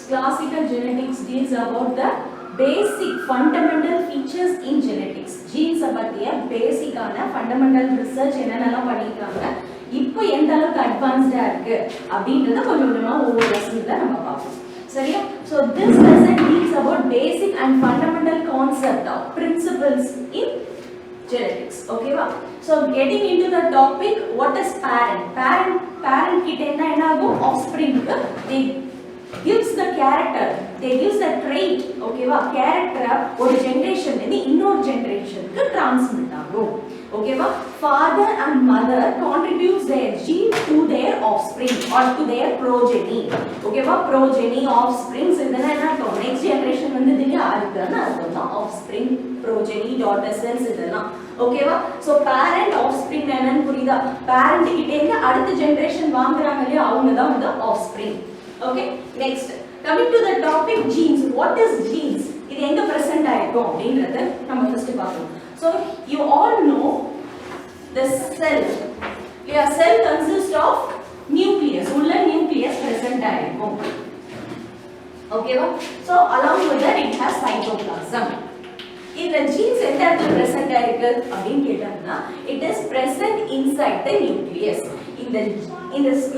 Classical genetics deals about the basic fundamental features in genetics. Genes பத்திய பேசிக்கான fundamental research என்னென்னலாம் பண்ணிருக்காங்க, இப்போ எந்த அளவுக்கு அட்வான்ஸ்டா இருக்கு அப்படின்றத கொஞ்சம் கொஞ்சமா ஒவ்வொரு லெசன்ல நம்ம பார்ப்போம். சரியா? So this lesson deals about basic and fundamental concept of principles in genetics. Okay va? So getting into the topic, what is parent? Parent கிட்ட என்ன ஆகும்? Offspring they gives the character, they gives the trait. Okay va? Character ஒரு generation இருந்து இன்னொரு generationக்கு transmit ஆகும். Okay va? Father and mother contributes their gene to their offspring or to their progeny. Okay va? Progeny, offspring இதெல்லாம் என்ன அர்த்தம்? Next generation வந்து இதுல அடுத்ததுன்னு அர்த்தம் தான். Offspring, progeny, daughter cells இதெல்லாம். Okay va? So parent, offspring என்னன்னு புரியுதா? Parent கிட்ட இருந்து அடுத்த generation வாங்குறாங்க இல்லையா, அவங்க தான் வந்து offspring. Okay, next coming to the topic genes. What is genes? இது எங்க present ஆயிருக்கும் அப்படிங்கறத நம்ம first பார்ப்போம். So you all know the cell. Your cell consists of nucleus. உள்ள nucleus present ஆயிருக்கும். Okay va? So along with that it has cytoplasm. இந்த genes எந்த இடத்துல present ஆயிருக்கு அப்படினு கேட்டாங்கன்னா, it is present inside the nucleus. இந்த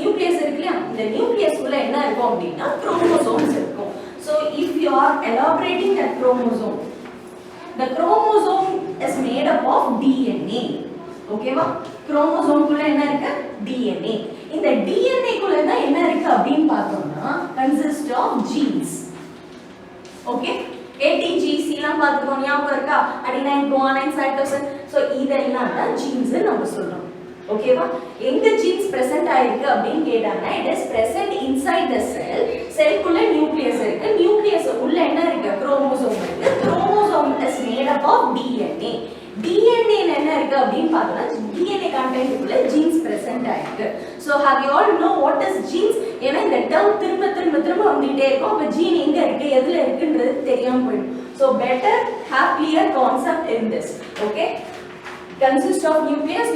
நியூக்ளியஸ் இருக்குல்ல, இந்த நியூக்ளியஸ் உள்ள என்ன இருக்கும் அப்படினா chromosomes இருக்கும். So if you are elaborating that chromosome, the chromosome is made up of DNA. Okay va? chromosome குள்ள என்ன இருக்கு? DNA. இந்த DNA குள்ள தான் என்ன இருக்கு அப்படினு பார்த்தோம்னா consist of genes. Okay? ATGC லாம் பார்த்துக்கோங்க, ஞாபகம் இருக்கா? adenine, guanine, cytosine. So இதெல்லாம் தான் genes நம்ம சொல்றோம். Okay va? எங்க genes present ஆயிருக்கு அப்படினு கேட்டாங்கன்னா, it is present inside the cell. cell குள்ள nucleus இருக்கு, nucleus உள்ள என்ன இருக்கு? chromosome இருக்கு. chromosome is made up of DNA. DNA என்ன இருக்கு அப்படினு பார்த்தோம்னா, DNA content குள்ள genes present ஆயிருக்கு. So have you all know what is genes? ஏன்னா இந்த term திரும்ப வந்துட்டே இருக்கும். அப்ப gene எங்க இருக்கு, எதுல இருக்குன்றது தெரியாம போயிடும். So better have clear concept in this. Okay? Consists of nucleus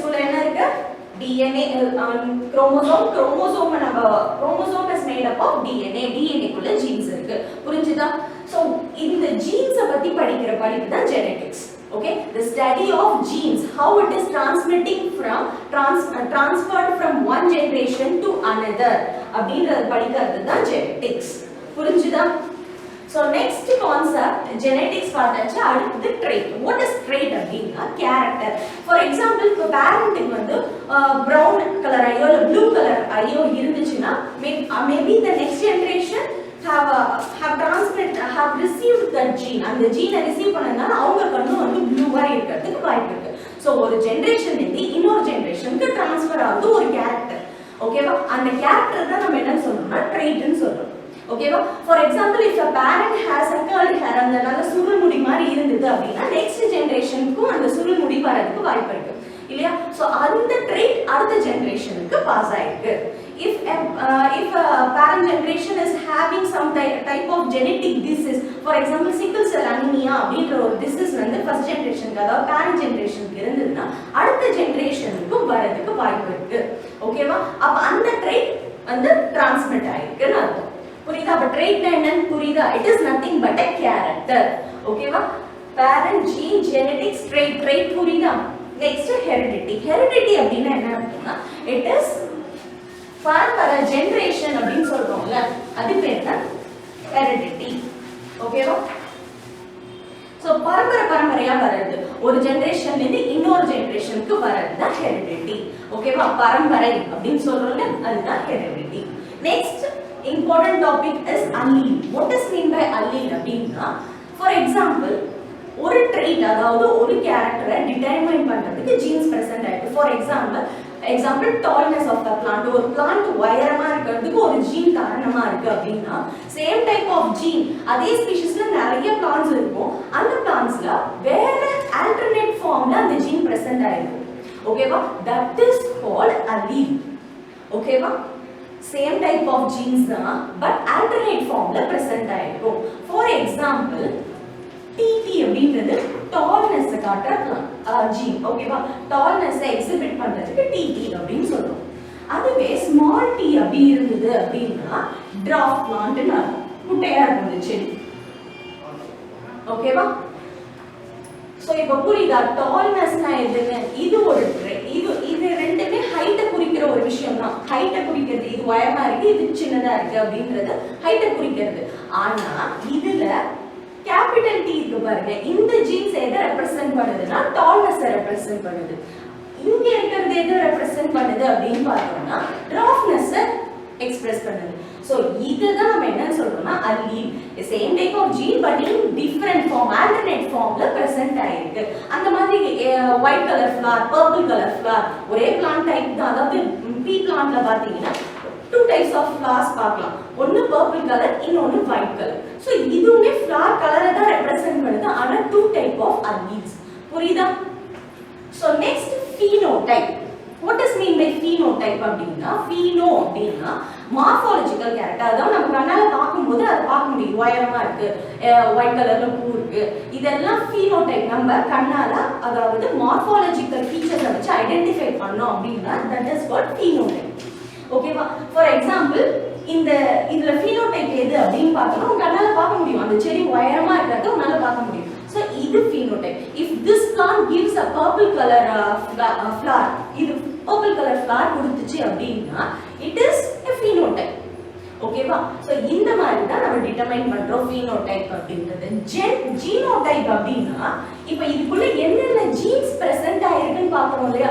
குள்ள என்ன இருக்கு? DNA, chromosome is made up of DNA குள்ள genes இருக்கு. புரிஞ்சுதா? So இந்த genes பத்தி படிக்கிற படிப்பு தான் genetics. Okay, the study of genes, how it is transmitting from transferred from one generation to another அப்படிங்கறது படிக்கிறது தான் genetics. புரிஞ்சுதா? So next concept, genetics பார்த்தாச்சு. அடுத்து trait. What is trait அப்படினா character. For example, இப்போ parent வந்து brown color ஐயோ இல்ல blue color ஐயோ இருந்துச்சுன்னா, maybe the next generation have received that gene. அந்த gene receive பண்ணனால அவங்க கண்ணு வந்து ப்ளூவா இருக்கிறதுக்கு வாய்ப்பு இருக்கு. So ஒரு generation இருந்து இன்னொரு generationக்கு transfer ஆகுது ஒரு character. ஓகேவா? அந்த character தான் நம்ம என்ன சொல்றோம்னா trait ன்னு சொல்றோம். Okay va? For example, if a parent has a curly hair, அந்த நல்ல சுருள் முடி மாதிரி இருந்தது அப்படினா next generationக்கு அந்த சுருள் முடி வரதுக்கு வாய்ப்பு இருக்கு இல்லையா? So அந்த trait அடுத்த generationக்கு பாஸ் ஆயிருக்கு. If a parent generation is having some type of genetic disease, for example sickle cell anemia அப்படிங்கற ஒரு disease வந்து first generationக்கு அதாவது parent generationக்கு இருந்ததுன்னா அடுத்த generationக்கு வரதுக்கு வாய்ப்பு இருக்கு. ஓகேவா? அப்ப அந்த trait வந்து transmit ஆயிருக்குன்னு அர்த்தம். புரியுதா? அப்ப trait என்னன்னு புரியுதா? It is nothing but a character. ஓகேவா? parent, gene, genetics, trait புரியுதா? next heredity. heredity அப்படினா என்ன அர்த்தம்னா, it is பரம்பரை generation அப்படினு சொல்றோம்ல, அது பேர் தான் heredity. ஓகேவா? சோ பரம்பரையா வருது, ஒரு ஜெனரேஷன்ல இருந்து இன்னொரு ஜெனரேஷனுக்கு வரது தான் heredity. ஓகேவா? பரம்பரை அப்படினு சொல்றோம்ல, அதுதான் heredity. next important topic is allele. What is mean by allele அப்படினா, for example ஒரு trait அதாவது ஒரு character determine பண்றதுக்கு genes present ஆயிருக்கு. for example tallness of the plant. ஒரு plant உயரமா இருக்கிறதுக்கு ஒரு gene காரணமா இருக்கு அப்படினா, same type of gene அதே ஸ்பீஷிஸ்ல நிறைய plants இருக்கும், அந்த plantsல வேற alternate formல அந்த gene present ஆயிருக்கு. ஓகேவா? that is called allele. ஓகேவா? same type of genes தான், but alternate formல present ஆயிருக்கும். for example TT அப்படிங்கிறது tallness காட்டுற gene. ஓகேவா? tallness exhibit பண்றதுக்கு TT அப்படின்னு சொல்றோம். அதுவே small t அப்படி இருந்தது அப்படின்னா dwarf plant ன்னு அர்த்தம். குட்டையா இருக்கும் இந்த செடி. ஓகேவா? சோ இப்போ புரியுதா டால்னஸ்னா எதுன்னு? இது ஒரு இது ரெண்டுமே ஹைட்ட குறிக்கிற ஒரு விஷயம் தான். ஹைட்ட குறிக்கிறது, இது உயரமா இருக்கு இது சின்னதா இருக்கு அப்படின்றது ஹைட்ட குறிக்கிறது. ஆனா இதுல கேபிட்டல் டி இருக்கு பாருங்க, இந்த ஜீன்ஸ் எதை ரெப்ரசென்ட் பண்ணுதுன்னா டால்னஸ் ரெப்ரசென்ட் பண்ணுது. இங்க இருக்கிறது எதை ரெப்ரசென்ட் பண்ணுது அப்படின்னு பார்த்தோம்னா ட்ராஃப்னஸ் எக்ஸ்பிரஸ் பண்ணுது. So இதுதான் நம்ம என்ன சொல்றோம்னா allele, the same type of gene but in different form, alternate formல present ஆயிருக்கு. அந்த மாதிரி white color flower, purple color flower ஒரே plant type தான். அதாவது pea plantல பாத்தீங்கன்னா two types of flowers பார்க்கலாம். ஒன்னு purple color, இன்னொன்னு white color. So இதுவுமே flower color தான் represent பண்ணுது. ஆனா two type of alleles. புரியுதா? So next phenotype. What does mean by phenotype அப்படின்னா pheno அப்படின்னா மார்ஃபாலஜிக்கல் கேரக்டர். அதாவது நம்ம கண்ணால பார்க்கும்போது அதை பார்க்க முடியும், உயரமா இருக்கு, ஒயிட் கலர்ல பூ இருக்கு, இதெல்லாம் phenotype. நம்ம கண்ணால அதாவது மார்ஃபாலஜிக்கல் ஃபீச்சர்ஸை வச்சு ஐடென்டிஃபை பண்ணோம் அப்படின்னா that is called phenotype. ஓகேவா? ஃபார் எக்ஸாம்பிள் இதுல phenotype எது அப்படின்னு பார்த்தோம்னா கண்ணால பார்க்க முடியும், அந்த செடி உயரமா இருக்கிறத உன்னால பார்க்க முடியும். So இது phenotype. If this plant gives a purple color flower, இது purple color flower கொடுத்துச்சு அப்படின்னா it is a phenotype. ஓகேவா? So இந்த மாதிரி தான் நம்ம டிட்டர்மைன் பண்றோம் phenotype அப்படின்றது. genotype அப்படின்னா இப்போ இதுக்குள்ள என்னென்ன ஜீன்ஸ் பிரசன்ட் ஆயிருக்குன்னு பார்க்கணும் இல்லையா?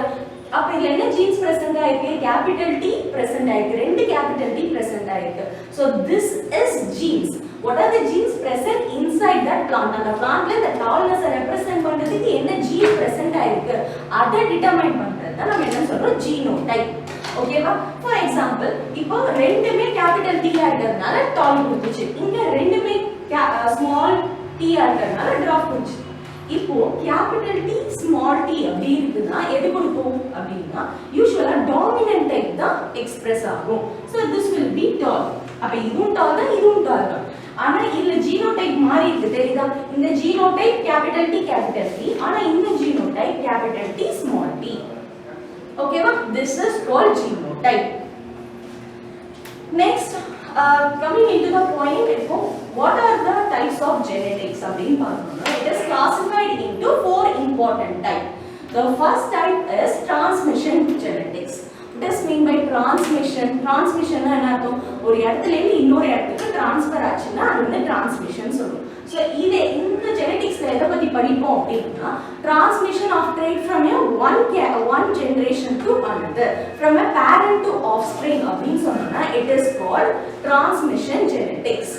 அப்ப இதுல என்ன ஜீன்ஸ் பிரசன்ட் ஆயிருக்கு? கேபிட்டல் டி பிரசன்ட் ஆயிருக்கு, ரெண்டு கேபிட்டல் டி பிரசன்ட் ஆயிருக்கு. So this is genes. What are the genes present inside that plant? அந்த plantல the tallness represent பண்றதுக்கு என்ன gene present ஆயிருக்கு அதை டிட்டர்மைன் பண்றது தான் நம்ம என்ன சொல்றோம் genotype. ஓகேவா? ஃபார் எக்ஸாம்பிள் இப்போ ரெண்டுமே கேபிட்டல் டி இருக்கிறதுனால டால் கொடுத்துச்சு, இங்க ரெண்டுமே ஸ்மால் டி இருக்கிறதுனால டிராப் கொடுத்துச்சு. இப்போ கேபிட்டல் டி ஸ்மால் டி அப்படி இருக்குன்னா எது கொடுக்கும் அப்படின்னா யூசுவலா டாமினன்ட் டைப் தான் எக்ஸ்பிரஸ் ஆகும். ஸோ திஸ் வில் பி டால். அப்ப இதுவும் டால் தான், இதுவும் டால் தான். ஆனா இதுல ஜீனோடைப் மாறி இருக்கு, தெரியுதா? இந்த ஜீனோடைப் கேபிட்டல் டி, ஆனா இந்த genotype capital T small T. ஓகேவா? This is called genotype. Next coming into the point, இப்போ what are the types of genetics அப்படின்னு பார்த்தோம்னா it is classified into four important types. The first type is transmission genetics. What does mean by transmission? Transmission னா என்ன அர்த்தம்? ஒரு இடத்துல இருந்து இன்னொரு இடத்துக்கு ட்ரான்ஸ்ஃபர் ஆச்சுன்னா அது வந்து டிரான்ஸ்மிஷன் சொல்லுவோம். So இந்த ஜெனடிக்ஸ்ல எதை பத்தி படிப்போம் அப்படின்னா transmission of trait from one generation to another, from a parent to offspring அப்படின்னு சொன்னோம்னா it is called transmission genetics.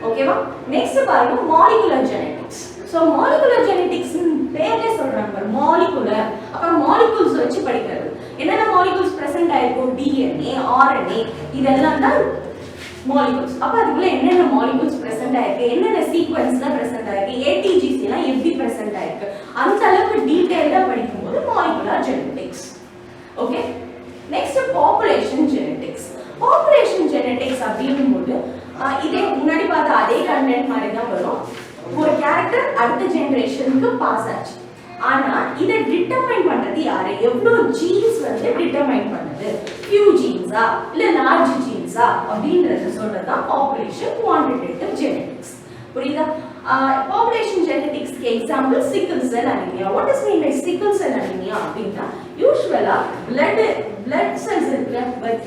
ஓகேவா? நெக்ஸ்ட் பாருங்க molecular genetics. So molecular genetics பேரே சொல்றாங்க, molecular அப்புறம் molecules வச்சு படிக்கிறது. என்னென்ன molecules present ஆயிருக்கும்? DNA, RNA இதெல்லாம் தான் molecules. அப்ப அதுக்குள்ள என்னென்ன molecules present ஆயிருக்கு, என்னென்ன சீக்வென்ஸ்ல present ஆயிருக்கு, ATGC எல்லாம் எப்படி present ஆயிருக்கு, அந்த அளவுக்கு டீடைலா படிக்கும்போது molecular genetics. Okay? Next population genetics. population genetics அப்படிங்கும்போது இதே முன்னாடி பார்த்த அதே கண்டென்ட் மாதிரி தான் வரும். ஒரு கேரக்டர் அடுத்த ஜெனரேஷனுக்கு பாஸ் ஆச்சு. ஆனா இத டிட்டர்மைன் பண்றது யாரு? எவ்வளவு ஜீன்ஸ் வந்து டிட்டர்மைன் பண்ணுது? few genes-ஆ இல்ல large genes-ஆ அப்படிங்கறது சொல்றது தான் population quantitative genetics. புரியுதா? population genetics க்கு example sickle cell anemia. What is mean by sickle cell anemia அப்படினா யூசுவலா blood cells இருக்குல,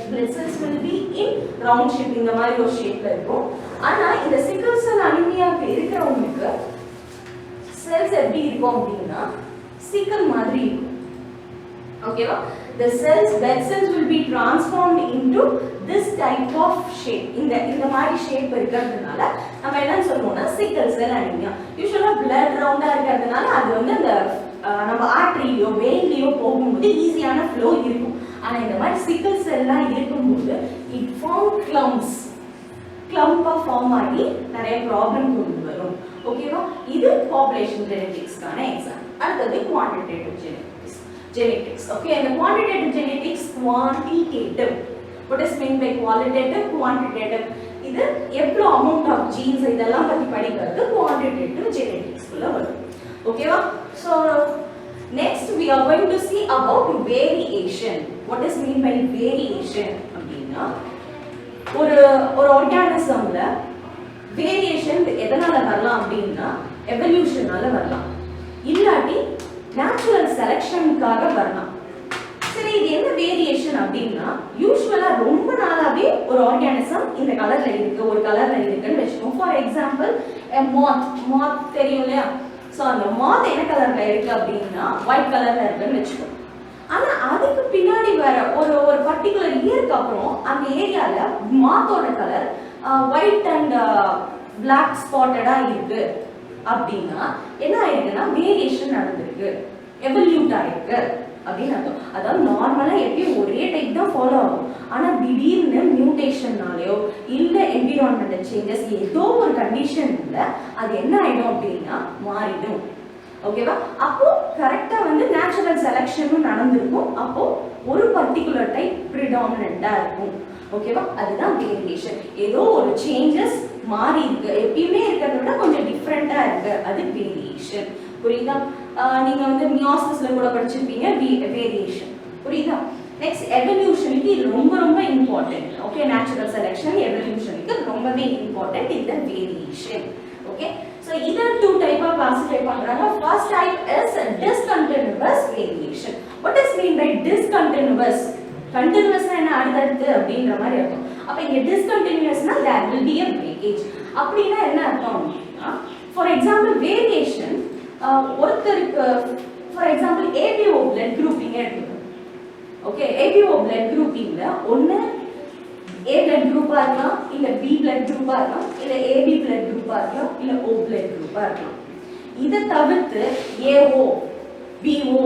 blood cells will be in round shape, இந்த மாதிரி ஒரு ஷேப்ல இருக்கும். ஆனா இந்த sickle cell anemia க்கு இருக்கிறவங்களுக்கு cells எப்படி இருக்கும் அப்படினா sickle மாதிரி இருக்கும். ஓகேவா? The blood cells will be transformed into this type of shape. இந்த மாதிரி ஷேப் இருக்கிறதுனால நம்ம என்ன சொல்றோம்னா sickle cell anemia. யூசுவலா blood ரவுண்டா இருக்கிறதுனால அது வந்து அந்த நம்ம ஆர்டரியிலோ வெயின்லயோ போகும்போது ஈஸியான ஃப்ளோ இருக்கும். ஆனா இந்த மாதிரி sickle cellலாம் இருக்கும்போது it form clump ஃபார்ம் ஆகி நிறைய ப்ராப்ளம் கொண்டு வரும். ஓகேவா? இது population genetics-க்கான எக்ஸாம்பிள். அடுத்தது quantitative genetics. Okay, and the quantitative genetics quantitative. What is meant by qualitative? Quantitative. இது எவ்வளவு amount of genes இதெல்லாம் பத்தி படிக்கிறது quantitative genetics குள்ள வரும். ஓகேவா? So next we are going to see about variation. What is mean by variation அப்படினா ஒரு ஆர்கானிசம்ல வேரியேஷன் எதனால வரலாம் அப்படின்னா எவல்யூஷனால வரலாம், இல்லாட்டி நேச்சுரல் செலெக்ஷனுக்காக வரலாம். சரி, இது என்ன வேரியேஷன் அப்படின்னா யூஸ்வலா ரொம்ப நாளாவே ஒரு ஆர்கானிசம் இந்த கலர்ல இருக்கு, ஒரு கலர்ல இருக்குன்னு வச்சுக்கோம். ஃபார் எக்ஸாம்பிள் மாத் தெரியும் இல்லையா? ஸோ அந்த மாத் என்ன கலர்ல இருக்கு அப்படின்னா ஒயிட் கலர்ல இருக்குன்னு வச்சுக்கோம். ஆனா அதுக்கு பின்னாடி வர ஒரு பர்டிகுலர் இயருக்கு அப்புறம் அந்த ஏரியால மாத்தோட கலர் ஒயிட் அண்ட் பிளாக் ஸ்பாட்டடா இருக்கு அப்படின்னா என்ன ஆயிருக்குன்னா வேரியேஷன் நடந்திருக்கு, எவல்யூட் ஆயிருக்கு அப்படின்னு அர்த்தம். அதாவது நார்மலா எப்பயும் ஒரே டைப் தான் ஃபாலோ ஆகும், ஆனா திடீர்னு மியூட்டேஷன்னாலேயோ இல்ல என்விரான்மெண்டல் சேஞ்சஸ் ஏதோ ஒரு கண்டிஷன்ல அது என்ன ஆயிடும் அப்படின்னா மாறிடும். ஓகேவா? அப்போ கரெக்டா வந்து நேச்சுரல் செலெக்ஷனும் நடந்திருக்கும், அப்போ ஒரு பர்டிகுலர் டைப் ப்ரிடாமினண்டா இருக்கும். ஓகேவா? அதுதான் வேரியேஷன். ஏதோ ஒரு சேஞ்சஸ் மாறி இருக்கு, எப்பயுமே இருக்கிறத விட கொஞ்சம் டிஃப்ரெண்டா இருக்கு, அது வேரியேஷன். புரியுதா? நீங்க வந்து மியாசிஸ்ல கூட படிச்சிருப்பீங்க வேரியேஷன். புரியுதா? நெக்ஸ்ட் எவல்யூஷனுக்கு இது ரொம்ப ரொம்ப இம்பார்ட்டன்ட். ஓகே, நேச்சுரல் செலெக்ஷன் எவல்யூஷனுக்கு ரொம்பவே இம்பார்ட்டன்ட் இந்த variation. Okay, so either two type of classify பண்றாங்க. first type is discontinuous variation. what is mean by discontinuous? continuous னா என்ன அடுத்தடுத்து அப்படிங்கற மாதிரி அர்த்தம். அப்ப இங்க discontinuous னா there will be a breakage. அப்படினா என்ன அர்த்தம் அப்படினா for example variation ஒருத்தருக்கு for example ABO blood grouping எடுத்துக்கோ. ஓகே, ABO blood groupingல ஒன்னு A blood group-ஆ இருக்கலாம், இல்ல B blood group-ஆ இருக்கலாம், இல்ல AB blood group-ஆ இருக்கலாம், இல்ல O blood group-ஆ இருக்கலாம். இதை தவிர்த்து AO, BO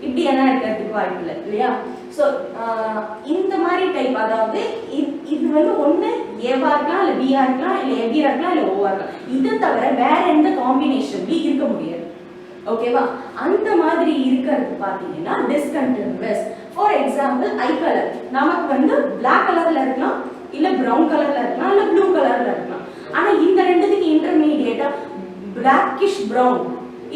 இப்படி என்ன இருக்கிறதுக்கு வாய்ப்பு இல்லை இல்லையா? ஸோ இந்த மாதிரி டைப், அதாவது இது வந்து ஒன்று ஏவா இருக்கலாம், இல்லை பிஆ இருக்கலாம், இல்லை எபியா இருக்கலாம், இல்லை ஓவா இருக்கலாம். இதை தவிர வேற எந்த காம்பினேஷன்லையும் இருக்க முடியாது. ஓகேவா? அந்த மாதிரி இருக்கிறது பார்த்தீங்கன்னா discontinues. For example I colour நமக்கு வந்து பிளாக் கலர்ல இருக்கலாம், இல்ல பிரவுன் கலர்ல இருக்கலாம், இல்ல ப்ளூ கலர்ல இருக்கலாம். ஆனா இந்த ரெண்டுத்துக்கு இன்டர்மீடியேட்டா பிளாக்கிஷ் பிரவுன்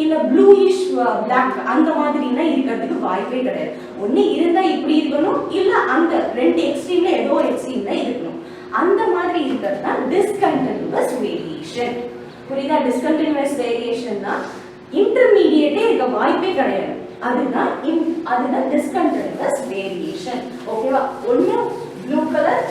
இல்ல ப்ளூயிஷ் பிளாக் அந்த மாதிரினா இருக்கிறதுக்கு வாய்ப்பே கிடையாது. ஒண்ணு இருந்தா இப்படி இருக்கணும், இல்ல அந்த ரெண்டு எக்ஸ்ட்ரீம்ல ஏதோ ஒரு எக்ஸ்ட்ரீம்ல இருக்கணும். அந்த மாதிரி இருக்கிறது தான் டிஸ்கண்டினியூஸ் வேரியேஷன். புரியுதா? டிஸ்கண்டினியூஸ் வேரியேஷன்னா இன்டர்மீடியேட்டே இருக்க வாய்ப்பே கிடையாது. அதுதான் டிஸ்கண்டினியூஸ் வேரியேஷன். ஓகேவா? ஒண்ணு ப்ளூ கலர்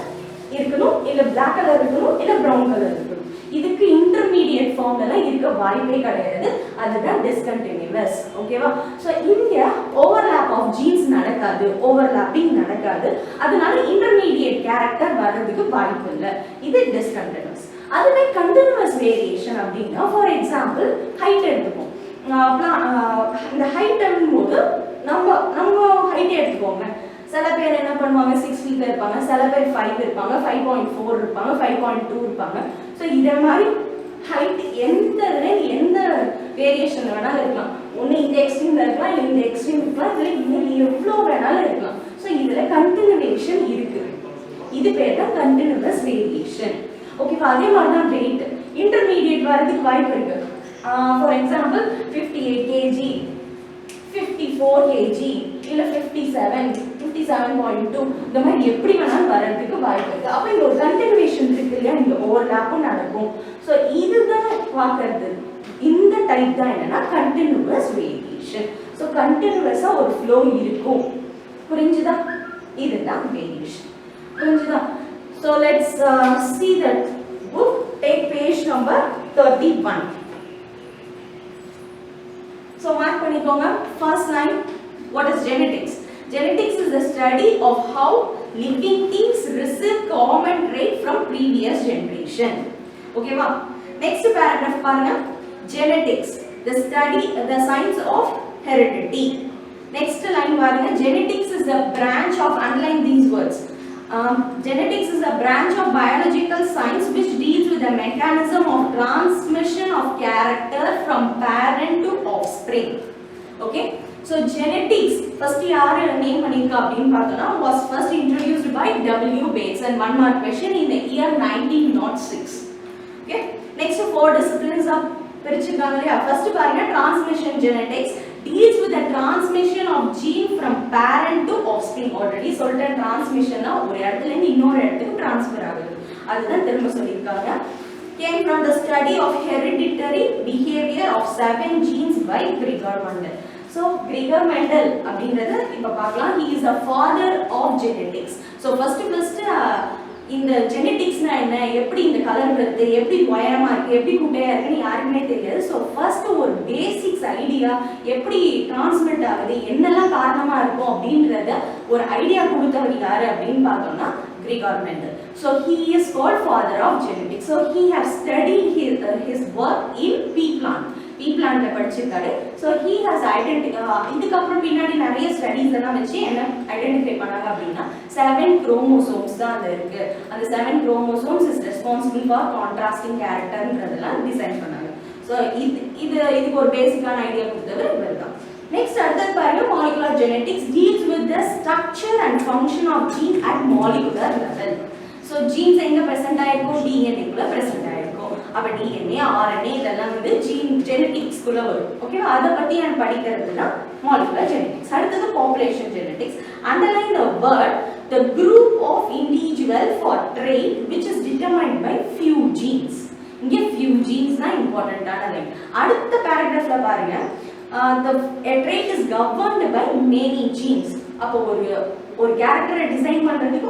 இருக்கணும், இல்ல பிளாக் கலர் இருக்கணும், இல்ல பிரவுன் கலர் இருக்கணும். இதுக்கு இன்டர்மீடியேட் ஃபார்ம்ல இருக்க வாய்ப்பே கிடையாது. அதுதான் டிஸ்கண்டினியூஸ். ஓகேவா? சோ இங்க ஓவர்லாப் ஆஃப் ஜீன்ஸ் நடக்காது, ஓவர்லாப்பிங் நடக்காது. அதனால இன்டர்மீடியேட் கேரக்டர் வர்றதுக்கு வாய்ப்பு இல்லை. இது டிஸ்கண்டினியூஸ். அதுவே கண்டினியூஸ் வேரியேஷன் அப்படின்னா ஃபார் எக்ஸாம்பிள் ஹைட் எடுத்துப்போம். இந்த ஹைட் போது நம்ம ஹைட் எடுத்துக்கோங்க. சில பேர் என்ன பண்ணுவாங்க 6 feet இருப்பாங்க, சில பேர் 5 இருப்பாங்க, 5.4 இருப்பாங்க, 5.2 இருப்பாங்க. ஸோ இதே மாதிரி ஹைட் எந்த வேரியேஷன் வேணாலும் இருக்கலாம். ஒன்று இந்த எக்ஸ்ட்ரீம்ல இருக்கலாம், இல்லை இந்த எக்ஸ்ட்ரீம் இருக்கலாம், இல்லை இன்னும் எவ்வளோ வேணாலும் இருக்கலாம். ஸோ இதில் கண்டினியூவேஷன் இருக்கு. இது பேர் தான் கண்டினியூஸ் வேரியேஷன். ஓகேவா? அதே மாதிரி தான் வெயிட் இன்டர்மீடியேட் வரதுக்கு வாய்ப்பு இருக்கு. ஃபார் எக்ஸாம்பிள் 58 kg, 54 kg, இல்ல 57, 57.2 இந்த மாதிரி எப்படி வேணாலும் வரதுக்கு வாய்ப்பு இருக்கு. அப்ப இங்க ஒரு கண்டினியூவேஷன் இருக்கு இல்லையா? இங்க ஓவர்லாப்பும் நடக்கும். ஸோ இதுதான் பார்க்கறது. இந்த டைப் தான் என்னன்னா கண்டினியூஸ் வேரியேஷன். ஸோ கண்டினியூஸா ஒரு ஃப்ளோ இருக்கும். புரிஞ்சுதா? இதுதான் வேரியேஷன். புரிஞ்சுதா? So let's see that book. Take page number 31. So mark பண்ணிக்கோங்க. First line, what is genetics? Genetics is the study of how living things receive common trait from previous generation. Okay va? Next paragraph பாருங்க. Genetics, the study, the science of heredity. Next line பாருங்க. Genetics is the branch of, underline these words. Genetics is a branch of biological science which deals with the mechanism of transmission of character from parent to offspring. Okay? So genetics first yaar name panikka appdin pathona was first introduced by W. Bates, and one mark question in the year 1906. Okay? Next four disciplines of pirichirukanga. First paranga transmission genetics deals with the transmission of gene from parent to offspring. Already சொல்லிட்ட transmission ஒரு இடத்துல இருந்து இன்னொரு இடத்துக்கு transfer ஆகுது. அதுதான் திரும்ப சொல்லிருக்காங்க. came from the study of hereditary behavior of 7 genes by Gregor Mendel. So Gregor Mendel அப்படிங்கறது இப்ப பார்க்கலாம். He is the father of genetics. So first இந்த ஜெனெடிக்ஸ்னா என்ன, எப்படி இந்த கலர் வருது, எப்படி உயரமா இருக்கு, எப்படி குட்டையா இருக்குன்னு யாருக்குமே தெரியாது. ஸோ ஃபர்ஸ்ட் ஒரு பேசிக்ஸ் ஐடியா எப்படி டிரான்ஸ்மிட் ஆகுது, என்னெல்லாம் காரணமா இருக்கும் அப்படின்றத ஒரு ஐடியா கொடுத்தவர் யாரு அப்படின்னு பார்த்தோம்னா Gregor Mendel. So he is called father of genetics. So he has studied his work in pea plant. Pea plant படிச்சிருக்காரு. So he has இதுக்கு அப்புறம் பின்னாடி நிறைய ஸ்டடீஸ் எல்லாம் வச்சு என்ன ஐடென்டிஃபை பண்ணாங்க அப்படின்னா 7 குரோமோசோம்ஸ் தான் அது இருக்கு. அந்த 7 chromosomes is responsible for contrasting கேரக்டர்ன்றதெல்லாம் டிசைன் பண்ணாங்க. ஸோ இதுக்கு ஒரு பேசிக்கான ஐடியா கொடுத்தவர் இவர் தான். Next, அடுத்தது பாருங்க, molecular genetics deals with the structure and function of gene at molecular level. So genes எங்க present ஆயிருக்கும், DNA குள்ள present ஆயிருக்கும். அப்ப DNA, RNA இதெல்லாம் வந்து genetics குள்ள வரும். ஓகேவா? அத பத்தி நான் படிக்கிறது தான் molecular genetics. அடுத்தது population genetics. Underline the word the group of individual for trait which is determined by few genes. இங்க few genes தான் இம்பார்ட்டன்ட்டான லைன். அடுத்த paragraphல பாருங்க, a trait is governed by many genes. அப்போ ஒரு கேரக்டரை டிசைன் பண்றதுக்கு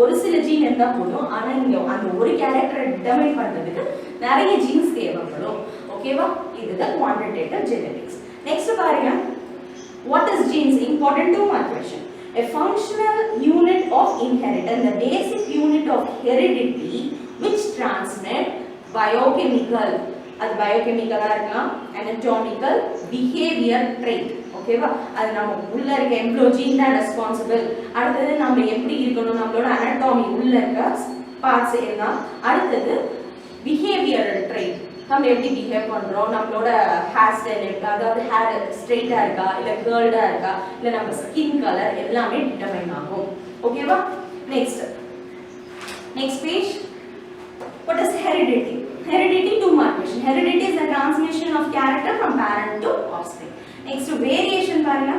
ஒரு சில ஜீன் இருந்தா போதும். ஆனா இங்க அந்த ஒரு கேரக்டரை டிட்டர்மைன் பண்றதுக்கு நிறைய ஜீன்ஸ் தேவைப்படும். ஓகேவா? இதுதான் குவான்டிடேட்டிவ் ஜெனெடிக்ஸ். நெக்ஸ்ட் பாருங்க, what is genes? Important 2 mark question. A functional unit of inheritance, the basic unit of heredity which transmit biochemical, அது பயோகெமிக்கலா இருக்கலாம், anatomical, behavior trait. ஓகேவா? அது நம்ம உள்ள இருக்க எம்ப்ளோ ஜீன் தான் ரெஸ்பான்சிபிள். அடுத்தது நம்ம எப்படி இருக்கணும், நம்மளோட anatomy உள்ள இருக்க பார்ட்ஸ் எல்லாம். அடுத்தது behavioral trait, நம்ம எப்படி பிஹேவ் பண்றோம், நம்மளோட ஹேர் ஸ்டைல் இருக்கா, அதாவது ஹேர் ஸ்ட்ரெயிட்டா இருக்கா இல்ல கர்ல்டா இருக்கா, இல்ல நம்ம ஸ்கின் கலர் எல்லாமே டிட்டர்மைன் ஆகும். ஓகேவா? Next page. What is heredity? Heredity 2 mark question. Heredity is the transmission of character from parent to offspring. Next, variation பாருங்க.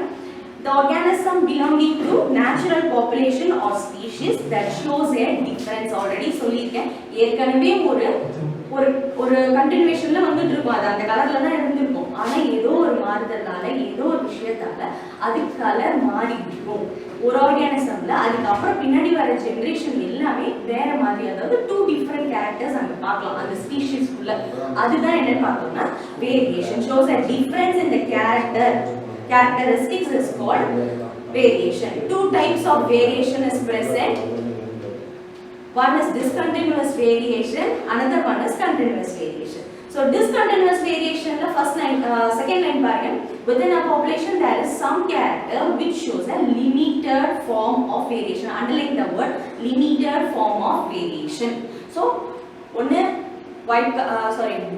The organism belonging to natural population or species that shows a difference. Already சொல்லிருக்கேன். ஏற்கனவே ஒரு கண்டினியூவேஷன்ல வந்துட்டு இருக்கும். அது அந்த கலர்ல தான் இருந்திருக்கும். ஆனா ஏதோ ஒரு மாறுதலால, ஏதோ ஒரு விஷயத்தால அது கலர் மாறி இருக்கும் ஒரு ஆர்கானிசம்ல. அதுக்கப்புறம் பின்னாடி வர ஜெனரேஷன் எல்லாமே வேற மாதிரி, அதாவது 2 டிஃபரெண்ட் கேரக்டர்ஸ் அங்க பார்க்கலாம் அந்த ஸ்பீஷீஸ் குள்ள. அதுதான் என்னன்னு பார்த்தோம்னா variation. Shows a difference in the characteristics is called variation. 2 types of variation is present. One is discontinuous variation, another one is continuous variation. So discontinuous variation, the first line, second line பாருங்க, within a population there is some character which shows a limited form of variation. Underline the word limited form of variation. So ஒன்னு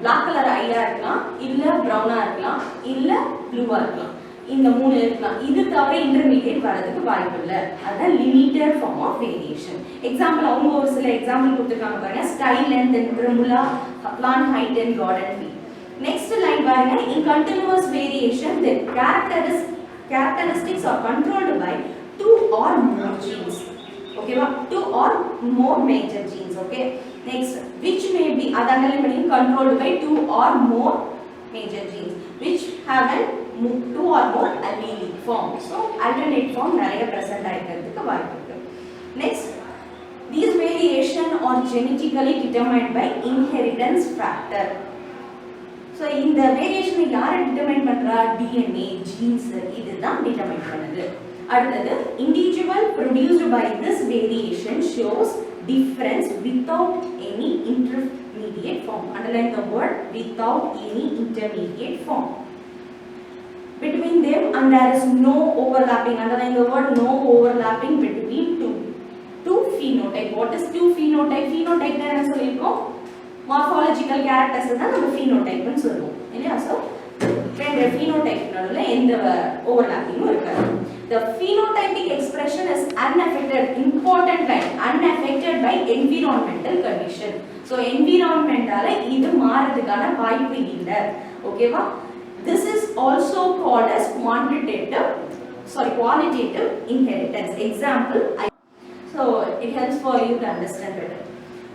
black color ஐயா இருக்கலாம், இல்ல ப்ரௌனா இருக்கலாம், இல்ல ப்ளூவா இருக்கலாம். இந்த மூணு இருக்கலாம். இது தவிர இன்டர்மீடியேட் வரதுக்கு வாய்ப்பு இல்லை. அதான் limited form of variation. Example அவங்க ஒரு சில எக்ஸாம்பிள் கொடுத்துருக்காங்க பாருங்க. Style length and Primula, plant height and garden pea. Next line பாருங்க, in continuous variation the characteristics are controlled by 2 or more genes. ஓகேவா? 2 or more major genes. Okay, next, which may be அதனால controlled by 2 or more major genes which have an 2 or more allelic form. So alternate form நிறைய present ஆயிக்கிறதுக்கு வாய்ப்பு இருக்கு. Next, these variation are genetically determined by inheritance factor. So இந்த வேரியேஷனை யாரை determine பண்றா? DNA, genes இதுதான் determine பண்ணுது. அடுத்தது, individual produced by this variation shows difference without any intermediate form. Underline the word without any intermediate form. Between them and there is no overlapping. Underline the word no overlapping between two phenotype. What is 2 phenotype? Phenotype na enna sollirkom, morphological characters தான் நம்ம phenotype னு சொல்லுவோம் இல்லையா? So ரெண்டு phenotype நடுவுல எந்த overlapping இருக்காது. The phenotypic expression is unaffected. Important line, unaffected by environmental condition. So environment ஆல இது மாறதுக்கான வாய்ப்பு இல்ல. ஓகேவா? This is also called as qualitative inheritance. Example, so it helps for you to understand better.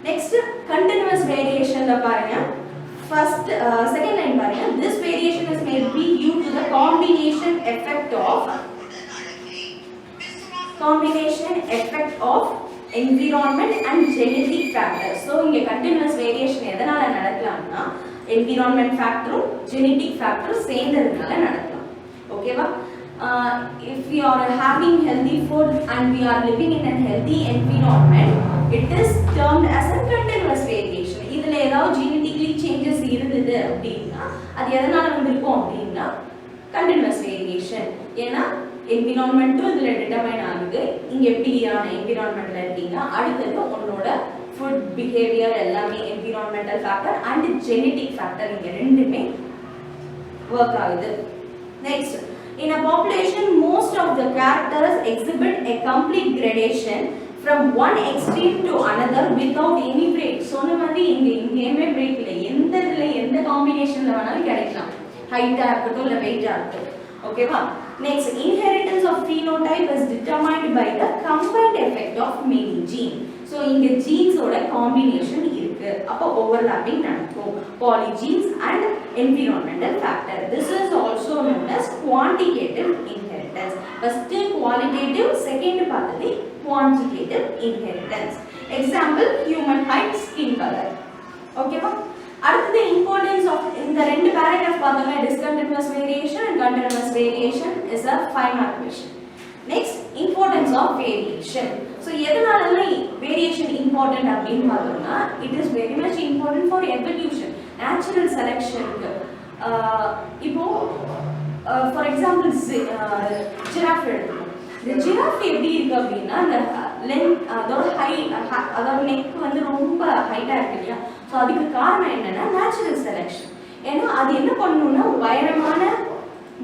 Next, continuous variation ல பாருங்க first second line பாருங்க this variation is may be due to the combination effect of environment and genetic factors. So இங்க continuous variation எதனால நடக்கலாம்னா environment factor genetic factor சேர்ந்ததுனால நடக்கலாம். ஓகேவா? If we are having healthy food and we are living in a healthy environment, it is termed as a continuous variation. இதுல ஏதாவது genetically changes இருந்தது அப்படின்னா அது எதனால வந்திருக்கும் அப்படின்னா continuous variation. ஏன்னா environmental இதுல determine ஆகுது. இங்க எப்படியான environmentல இருக்கீங்க, அடுத்தது உங்களோட food behavior எல்லாமே environmental factor and genetic factor இங்க ரெண்டுமே work ஆகுது. Next, in a population most of the characters exhibit a complete gradation from one extreme to another without any break. சொன்ன மாதிரி இங்கேயுமே break இல்லை, எந்த காம்பினேஷன்ல வேணாலும் கிடைக்கலாம், ஹைட்டா இருக்கட்டும் இல்லை வெயிட்டா இருக்கட்டும். ஓகேவா? Next, inheritance of phenotype is determined by the combined effect of many genes. So இங்க genes ஓட combination இருக்கு, அப்போ overlapping நடக்கும். Polygenes and environmental factor. This is also known as quantitative inheritance. First qualitative, second பார்த்தது quantitative inheritance. Example, human height, skin color. ஓகேவா? அடுத்து importance of இந்த ரெண்டு paragraph பார்த்தோம்னா discontinuous variation and continuous variation is a 5 mark question. Next, importance of variation. So எதனால variation important அப்படின்னு பார்த்தோம்னா it is very much important for evolution, natural selection. இப்போ for example giraffe எடுத்துக்கோங்க. இந்த giraffe எப்படி இருக்கு அப்படின்னா அந்த length அதோட height அதோட neck வந்து ரொம்ப ஹைட்டா இருக்கு இல்லையா? ஸோ அதுக்கு காரணம் என்னன்னா நேச்சுரல் செலெக்ஷன். ஏன்னா அது என்ன பண்ணணும்னா உயரமான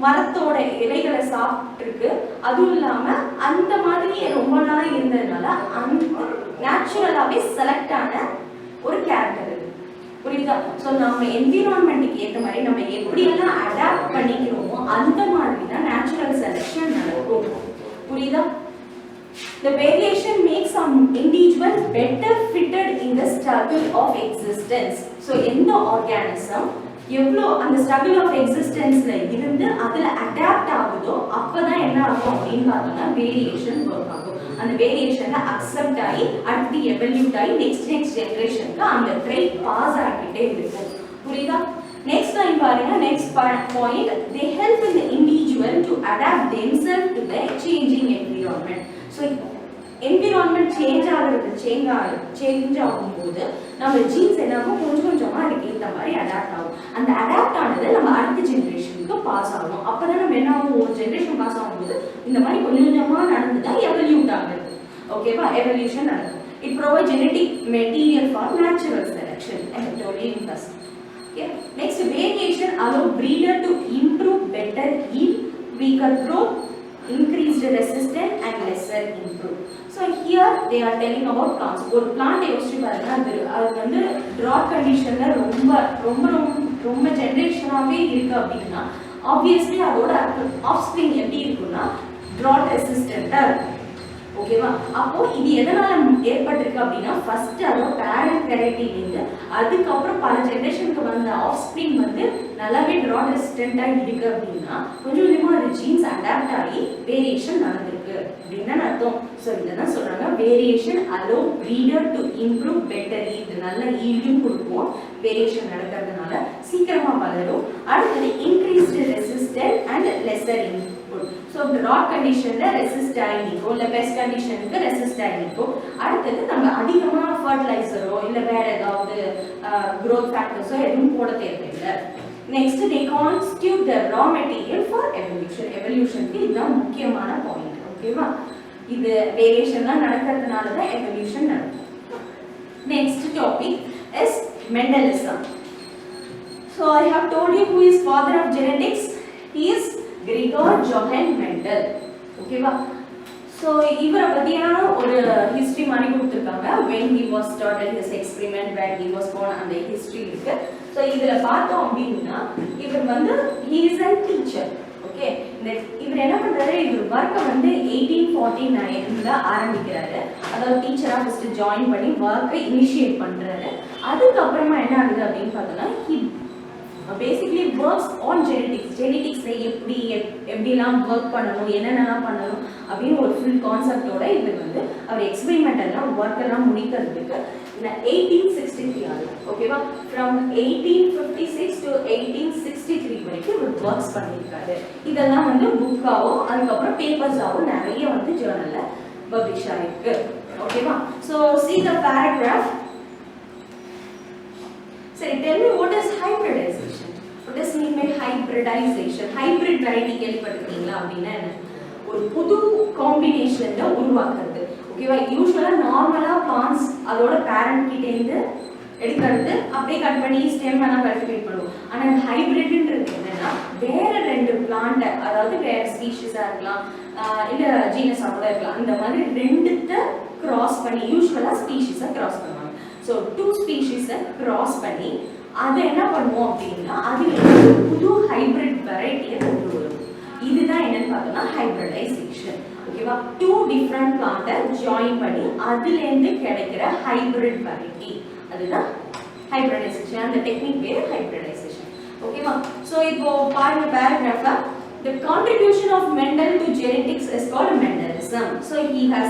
மரத்தோட இலைகளை சாப்பிட்டுருக்கு, அதுவும் இல்லாம அந்த மாதிரி ரொம்ப நாள் இருந்ததுனால அந்த நேச்சுரலாவே செலக்ட் ஆன ஒரு கேரக்டர் இது. புரியுதா? ஸோ நம்ம என்விரான்மெண்ட்டுக்கு ஏற்ற மாதிரி நம்ம எப்படியெல்லாம் அடாப்ட் பண்ணிக்கிறோமோ அந்த மாதிரி தான் நேச்சுரல் செலெக்ஷன் நடக்கும். புரியுதா? The variation makes some individuals better fitted in the struggle of existence. So எந்த organism எவ்வளோ அந்த struggle of existenceல இருந்து அதில் adapt ஆகுதோ அப்பதான் என்ன ஆகும் அப்படின்னு பார்த்தோம்னா வேரியேஷன் ஒர்க் ஆகும். அந்த வேரியேஷனை அக்செப்ட் ஆகி அடுத்து எவல்யூட் ஆகி நெக்ஸ்ட் ஜெனரேஷனுக்கு அந்த ட்ரைட் பாஸ் ஆகிட்டே இருக்கும். புரியுதா? நெக்ஸ்ட் லைன் பாருங்க, next point, they help in the individual to adapt themselves to the changing environment. So environment change ஆகும்போது நம்ம ஜீன்ஸ் என்னாகும் கொஞ்சம் கொஞ்சமா அதுக்கு ஏற்ற மாதிரி அடாப்ட் ஆகும். அந்த அடாப்ட் ஆனது நம்ம அடுத்த ஜெனரேஷனுக்கு பாஸ் ஆகணும். அப்பதான் நம்ம என்ன ஆகும், ஒரு ஜெனரேஷன் பாஸ் ஆகும்போது இந்த மாதிரி கொஞ்சம் கொஞ்சமா நடந்துதான் எவல்யூட் ஆகுது. ஓகேவா? எவல்யூஷன் நடக்கும். It provides genetic material for natural selection. I have told you in first. Okay. Next, variation allow breeder to improve better yield, weaker growth, increased resistance and lesser improve. So here they are telling about plants. ஒரு plant யோசிச்சு பாருங்க, அது வந்து drought conditionல ரொம்ப ஜெனரேஷனாவே இருக்கு அப்படின்னா obviously அதோட offspring எப்படி இருக்கும்னா drought resistant-ஆ இருக்கும். ஓகேவா? அப்போ இது எதனால ஏற்பட்டிருக்கு அப்படின்னா ஃபர்ஸ்ட் அதோட பேரண்ட் வெரைட்டிலேருந்து அதுக்கப்புறம் பல ஜெனரேஷனுக்கு வந்த ஆஃப்ஸ்பிரிங் வந்து நல்லாவே ட்ராட் ரெசிஸ்டண்டா இருக்கு அப்படின்னா கொஞ்சம் கொஞ்சமா அது ஜீன்ஸ் அடாப்ட் ஆகி வேரியேஷன் நடந்திருக்கு அப்படின்னு அர்த்தம். ஸோ இதான் சொல்றாங்க, variation allow breeder to improve better yield, நல்ல ஈல்டும் கொடுக்கும் வேரியேஷன் நடக்கிறதுனால, சீக்கிரமா வளரும். அடுத்தது increased resistant and lesser increase. So drought conditionல ரெசிஸ்ட் ஆகி நிற்கும், இல்லை பெஸ்ட் கண்டிஷனுக்கு ரெசிஸ்ட் ஆகி நிற்கும். அடுத்தது நம்ம அதிகமாக ஃபர்டிலைசரோ இல்லை வேற ஏதாவது growth ஃபேக்டர்ஸோ எதுவும் போட தேவையில்லை. Next they constitute the raw material for evolution. எவல்யூஷனுக்கு இதுதான் முக்கியமான பாயிண்ட். ஓகேவா? இது வேரியேஷன்லாம் நடக்கிறதுனால தான் எவல்யூஷன் நடக்கும். Next topic is Mendelism. So I have told you who is father of genetics. He is Gregor Johann Mendel. ஓகேவா? ஸோ இவரை பற்றியான ஒரு ஹிஸ்ட்ரி மாதிரி கொடுத்துருக்காங்க. when he was started his experiment, where he was born, அந்த history இருக்கு. So இதில் பார்த்தோம் அப்படின்னா இவர் வந்து he is a teacher. Okay, இவர் என்ன பண்றாரு, இவர் ஒர்க்கை வந்து 1849ல ஆரம்பிக்கிறாரு. அதாவது டீச்சரா ஃபர்ஸ்ட் ஜாயின் பண்ணி ஒர்க்கை இனிஷியேட் பண்றாரு. அதுக்கப்புறமா என்ன ஆகுது அப்படின்னு பார்த்தோம்னா, he basically works on genetics. ஜெனடிக்ஸ்ல எப்படிலாம் ஒர்க் பண்ணணும், என்னென்னலாம் பண்ணணும் அப்படின்னு ஒரு ஃபுல் கான்செப்டோட இவர் வந்து அவர் எக்ஸ்பெரிமெண்டெல்லாம் ஒர்க்கெல்லாம் முடிக்கிறதுக்கு 1863 ஆகுது. ஓகேவா? ஃப்ரம் 1856 to 1863 வரைக்கும் இவர் ஒர்க்ஸ் பண்ணியிருக்காரு. இதெல்லாம் வந்து புக்காவோ அதுக்கப்புறம் பேப்பர்ஸாவோ நிறைய வந்து ஜேர்னல்ல பப்ளிஷ் ஆயிருக்கு. ஓகேவா? So see the paragraph. சரி, tell me what is hybridization? What does mean by hybridization? Hybrid variety கேள்விப்பட்டிருக்கீங்களா அப்படின்னா என்ன? ஒரு புது காம்பினேஷன்ல உருவாக்குறது. ஓகேவா? யூசுவலா நார்மலா பிளான்ட்ஸ் அதோட பேரண்ட் கிட்ட இருந்து எடுக்கிறது, அப்படியே கட் பண்ணி ஸ்டெம் எல்லாம் கல்டிவேட் பண்ணுவோம். ஆனா ஹைபிரிட்ன்றது என்னன்னா வேற ரெண்டு பிளான்ட், அதாவது வேற ஸ்பீஷிஸா இருக்கலாம் இல்ல ஜீனஸா கூட இருக்கலாம், இந்த மாதிரி ரெண்டுத்த கிராஸ் பண்ணி யூசுவலா ஸ்பீஷிஸை கிராஸ் பண்ணுவாங்க. ஸோ 2 ஸ்பீஷிஸை கிராஸ் பண்ணி அதை என்ன பண்ணுவோம் அப்படின்னா அதில் ஒரு புது ஹைபிரிட் வெரைட்டியை கொண்டு வரும். இதுதான் என்னன்னு பார்த்தோம்னா ஹைபிரிடைசேஷன். ஓகேவா? 2 டிஃப்ரெண்ட் பிளான்ட்டை ஜாயின் பண்ணி அதுலேருந்து கிடைக்கிற ஹைபிரிட் வெரைட்டி, அதுதான் ஹைபிரிடைசேஷன். அந்த டெக்னிக் பேர் ஹைபிரிடைசேஷன். ஓகேவா? ஸோ இப்போ பாருங்க பேராகிராஃப்ல, the contribution of Mendel to genetics is called Mendelism. So he has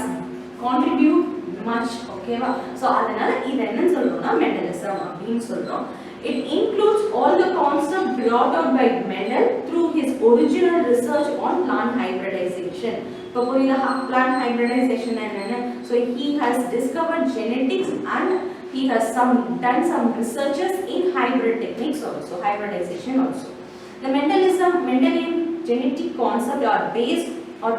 contributed much. ஓகேவா? ஸோ அதனால இது என்னன்னு சொல்றோம்னா மெண்டலிசம் அப்படின்னு சொல்றோம். It includes all the concepts brought out by Mendel through his original research on plant hybridization. இப்போ புரியுதா plant hybridization என்னன்னு? So he has discovered genetics and he has done some researches in hybrid techniques also, hybridization also. The Mendelian genetic concept are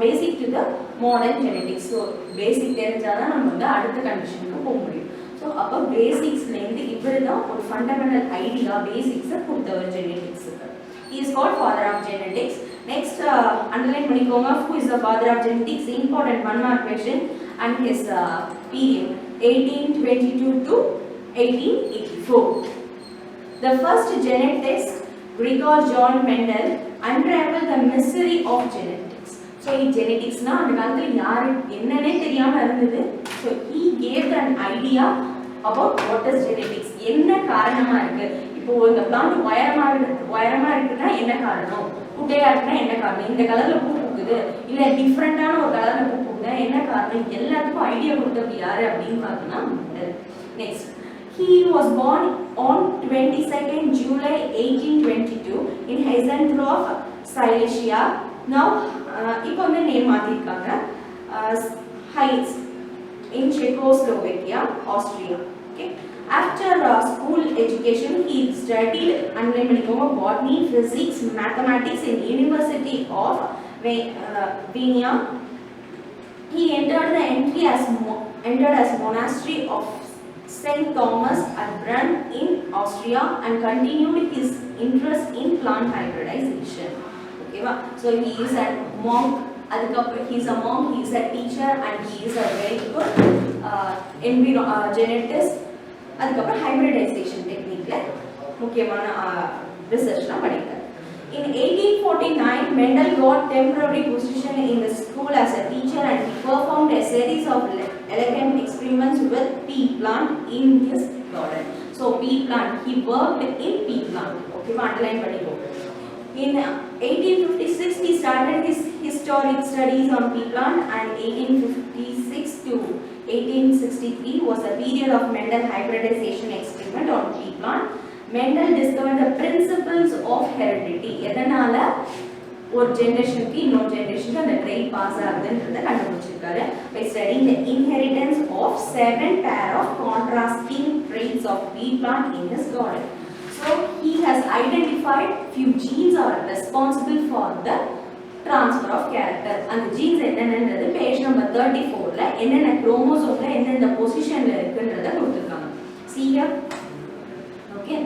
basic to the modern genetics. So basic தெரிஞ்சாதான் நம்ம வந்து அடுத்த கண்டிஷனுக்கு போக முடியும். So அப்போ பேசிக்ஸ்லேருந்து இப்படி தான் ஒரு ஃபண்டமெண்டல் ஐடியா பேசிக்ஸை கொடுத்தவர் ஜெனடிக்ஸுக்கு. He is called father of genetics. Next underline பண்ணிக்கோங்க, who is the father of genetics? Important one mark question. And his period 1822 to 1884. The first genetist, Gregor John Mendel, unraveled the mystery of genetics. So geneticsனா அந்த காலத்துல யாரு என்னன்னே தெரியாம இருந்தது. So he gave an idea about what is genetics. என்ன காரணமா இருக்கு, இப்போ இந்த பிளான்ட் உயரமா இருக்குன்னா என்ன காரணம், குட்டையா இருக்குன்னா என்ன காரணம், இந்த கலர்ல பூ பூக்குது இல்ல டிஃப்ரெண்டான ஒரு கலர்ல பூ பூக்குது என்ன காரணம், எல்லாத்துக்கும் ஐடியா கொடுத்தது யாரு அப்படின்னு பார்த்தோம்னா next. He was born on 22nd July 1822 in Heissendorf, Silesia. Now இப்போ வந்து நேம் மாத்திருக்காங்க, heights in Czechoslovakia, Austria. Okay. After school education, he studied botany, physics, mathematics in University of Vienna. He entered as monastery of Saint Thomas at Brunn in Austria and continued his interest in plant hybridization. Okay, so he is a monk. He is a monk, he is a teacher, and he is a very good genetist. அதுக்கப்புறம் hybridization technique முக்கியமான ரிசர்ச்லாம் பண்ணியிருக்காரு. In 1849, Mendel got temporary position in the school as a teacher and he performed a series of elegant experiments with pea plant in his garden. So pea plant, he worked in pea plant. Okay, underline பண்ணிக்கோ. In 1856, he started his historic studies on pea plant, and 1856 to 1863 was a period of Mendel hybridization experiment on pea plant. Mendel discovered the principles of heredity. எதனால ஒரு ஜெனரேஷனுக்கு இன்னொரு ஜெனரேஷனுக்கு அந்த train pass ஆகுதுன்றதை கண்டுபிடிச்சிருக்காரு. By studying the inheritance of 7 pair of contrasting traits of pea plant in his garden. So he has identified few genes are responsible for the transfer of character. And the genes என்னென்னது page number 34ல என்னென்ன குரோமோசோம்ல என்னென்ன பொசிஷன்ல இருக்குன்றதை கொடுத்திருக்காங்க. See here. Okay.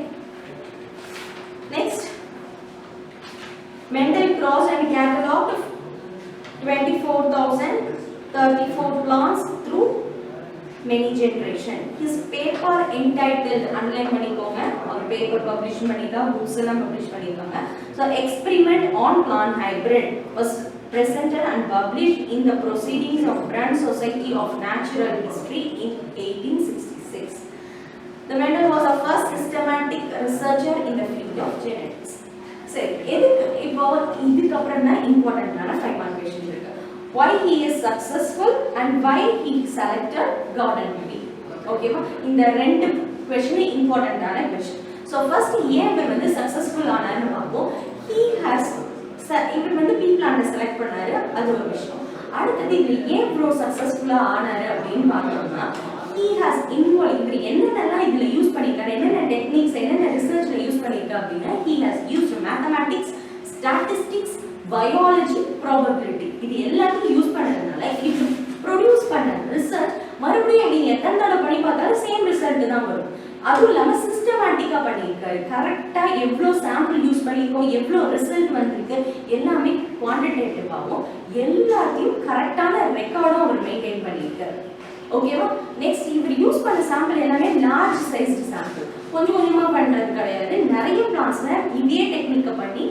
Next, Mendel crossed and catalogued 24,034 plants through many generation. His paper entitled, underline பண்ணிக்கோங்க, ஒரு paper publish பண்ணிதா books எல்லாம் publish பண்ணிருக்காங்க. So experiment on plant hybrid was presented and published in the Proceedings of Brand Society of Natural History in 1866. The Mendel was a first systematic researcher in the field of genetics. சரி, எதுக்கு இப்போ இதுக்கு அப்புறம் தான் இம்பார்ட்டன்ட்டான 5 mark question இருக்கு. Why he is successful and why he selected Gordon Bee. ஓகேவா, இந்த ரெண்டு क्वेश्चन இம்பார்ட்டன்ட்டான क्वेश्चन. So first ஏன் இவர் வந்து சக்சஸ்ஃபுல் ஆனாருன்னு பார்ப்போம். He has இவர் வந்து பீ பிளான்ட் செலக்ட் பண்ணாரு, அது ஒரு விஷயம். அடுத்தது இவர் ஏன் இவ்வளோ சக்சஸ்ஃபுல்லா ஆனாரு அப்படின்னு பார்த்தோம்னா he has involved, இவர் என்னென்னலாம் இதுல யூஸ் பண்ணிருக்காரு, என்னென்ன டெக்னிக்ஸ், என்னென்ன ரிசர்ச்ல யூஸ் பண்ணிருக்காரு அப்படின்னா he has used mathematics, statistics, biology, probability. இது எல்லாத்தையும் யூஸ் பண்ணதுனால இது ப்ரொடியூஸ் பண்ண ரிசர்ச் மறுபடியும் நீங்க எத்தனை தடவை பண்ணி பார்த்தாலும் சேம் ரிசல்ட் தான் வரும். அதுவும் இல்லாம சிஸ்டமேட்டிக்கா பண்ணியிருக்காரு. கரெக்டா எவ்வளோ சாம்பிள் யூஸ் பண்ணியிருக்கோம், எவ்வளோ ரிசல்ட் வந்திருக்கு, எல்லாமே குவான்டிடேட்டிவாகவும் எல்லாத்தையும் கரெக்டான ரெக்கார்டும் அவர் மெயின்டைன் பண்ணியிருக்காரு. ஓகேவா, நெக்ஸ்ட் இவர் யூஸ் பண்ண சாம்பிள் எல்லாமே லார்ஜ் சைஸ்டு சாம்பிள், கொஞ்சம் கொஞ்சமா பண்றது கிடையாது. நிறைய பிளான்ஸ்ல இதே டெக்னிக்கை பண்ணி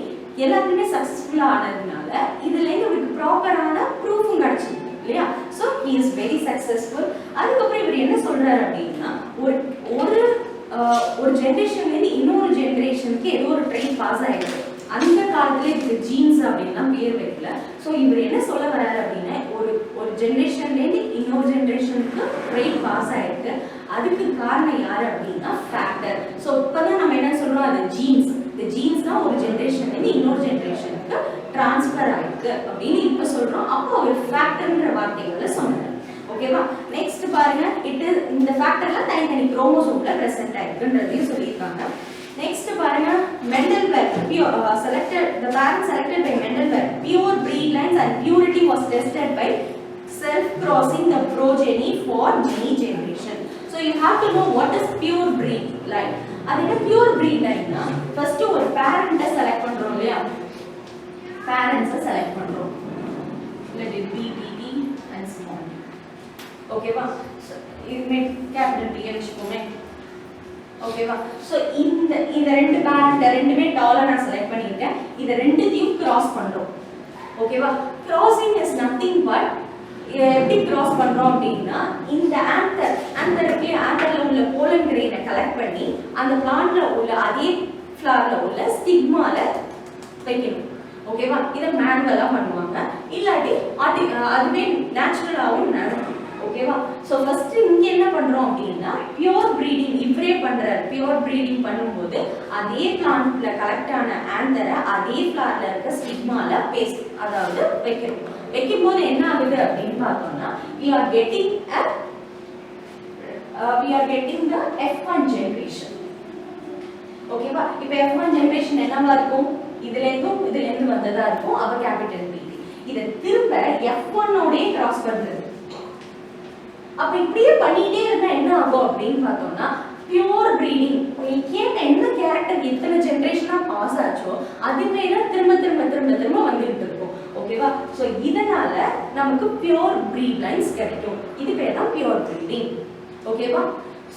எல்லாத்துக்குமே சக்சஸ்ஃபுல்லா ஆனதுனால இதுல இவருக்கு ப்ராப்பரான ப்ரூஃபும் கிடைச்சிருக்கு இல்லையா. So he is very successful. அதுக்கப்புறம் இவர் என்ன சொல்றாரு அப்படின்னா ஒரு ஜென்ரேஷன்லேருந்து இன்னொரு ஜென்ரேஷனுக்கு ஏதோ ஒரு ட்ரெயின் பாஸ் ஆயிடுது. அந்த காலத்துல இதுக்கு ஜீன்ஸ் அப்படின்லாம் பேர் வைக்கல. ஸோ இவர் என்ன சொல்ல வர்றாரு அப்படின்னா ஒரு ஜென்ரேஷன்லேருந்து இன்னொரு ஜென்ரேஷனுக்கு ட்ரெயின் பாஸ் ஆயிருக்கு. அதுக்கு காரணம் யாரு அப்படின்னா ஃபேக்டர். ஸோ இப்போதான் நம்ம என்ன சொல்றோம், அது ஜீன்ஸ். இந்த ஜீன்ஸ் தான் ஒரு ஜென்ரேஷன்லேருந்து இன்னொரு ஜென்ரேஷனுக்கு டிரான்ஸ்ஃபர் ஆயிருக்கு அப்படின்னு இப்போ சொல்றோம். அப்போ ஒரு ஃபேக்டர்ன்ற வார்த்தைகளை சொன்னார். ஓகேவா, நெக்ஸ்ட் பாருங்க, இந்த ஃபேக்டர்லாம் தனித்தனி குரோமோசோம்ல பிரசன்ட் ஆயிருக்குன்றதையும் சொல்லியிருக்காங்க. Next பாருங்க, Mendelberg the parents selected by Mendelberg pure breed lines and purity was tested by self-crossing the progeny for many generations. So you have to know what is pure breed line. அது pure breed line னா first ஒரு parent select பண்றோம் இல்லையா, parents select பண்றோம். Let it be BB and small. ஓகேவா, இதுமே capital B வெச்சுக்கோங்க. ஓகேவா, சோ இந்த ரெண்டு பேரண்ட் ரெண்டுமே டாலா நான் செலக்ட் பண்ணிருக்கேன். இத ரெண்டுத்தையும் கிராஸ் பண்றோம். ஓகேவா, கிராசிங் இஸ் நதிங் பட் எப்படி கிராஸ் பண்றோம் அப்படின்னா இந்த ஆந்தர்ல உள்ள போலன் கிரெயினை கலெக்ட் பண்ணி அந்த பிளான்ட்ல உள்ள அதே ஃப்ளவர்ல உள்ள ஸ்டிக்மால வைக்கணும். ஓகேவா, இத மேனுவலா பண்ணுவாங்க, இல்லாட்டி அதுவே நேச்சுரலாவும் நடக்கும். ஓகேவா, சோ ஃபர்ஸ்ட் இங்க என்ன பண்றோம் அப்படின்னா பியூர் ப்ரீடிங் இவரே பண்றாரு. பியூர் ப்ரீடிங் பண்ணும்போது அதே பிளான்ட்ல கலெக்ட் ஆன ஆந்தரை அதே ஃப்ளவர்ல இருக்க ஸ்டிக்மால பேஸ்ட் அதாவது வைக்கணும். வைக்கும்போது என்ன ஆகுது அப்படின்னு பார்த்தோம்னா we are getting the F1 generation. ஓகேவா, இப்போ F1 generation என்னவா இருக்கும், இதுல இருந்து வந்ததா இருக்கும். அப்ப கேபிட்டல் B. இத திரும்ப F1 ஓடே கிராஸ் பண்றது. அப்ப இப்படியே பண்ணிட்டே இருந்தா என்ன ஆகும் அப்படின்னு பார்த்தோம்னா பியூர் ப்ரீடிங் கேட்ட என்ன கேரக்டர் எத்தனை ஜெனரேஷனா பாஸ் ஆச்சோ அதுவே தான் திரும்ப வந்துட்டு இருக்கும். ஓகேவா, சோ இதனால நமக்கு பியூர் ப்ரீட் லைன்ஸ் கிடைக்கும். இது பேர் தான் பியூர் ப்ரீடிங். ஓகேவா,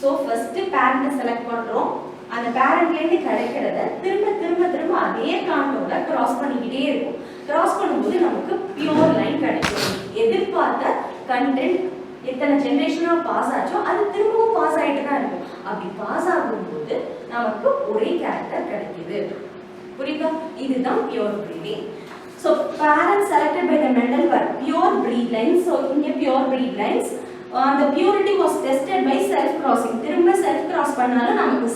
சோ ஃபர்ஸ்ட் பேரண்ட் செலக்ட் பண்றோம். அந்த பேரண்ட்ல இருந்து கிடைக்கிறத திரும்ப அதே பிளான்ட்டோட கிராஸ் பண்ணிக்கிட்டே இருக்கும். கிராஸ் பண்ணும்போது நமக்கு பியூர் லைன் கிடைக்கும். எதிர்பார்த்த கண்டென்ட் எத்தனை ஜெனரேஷனா பாஸ் ஆச்சோ அது திரும்பவும் பாஸ் ஆயிட்டு தான் இருக்கும். அப்படி பாஸ் ஆகும்போது நமக்கு ஒரே கேரக்டர் கிடைக்குது. புரியுதா, இதுதான் pure breeding. So parents selected by the Mendelberg pure breed lines. So இங்க pure breed lines the purity was tested by self crossing. திரும்ப self cross பண்ணாலும் நமக்கு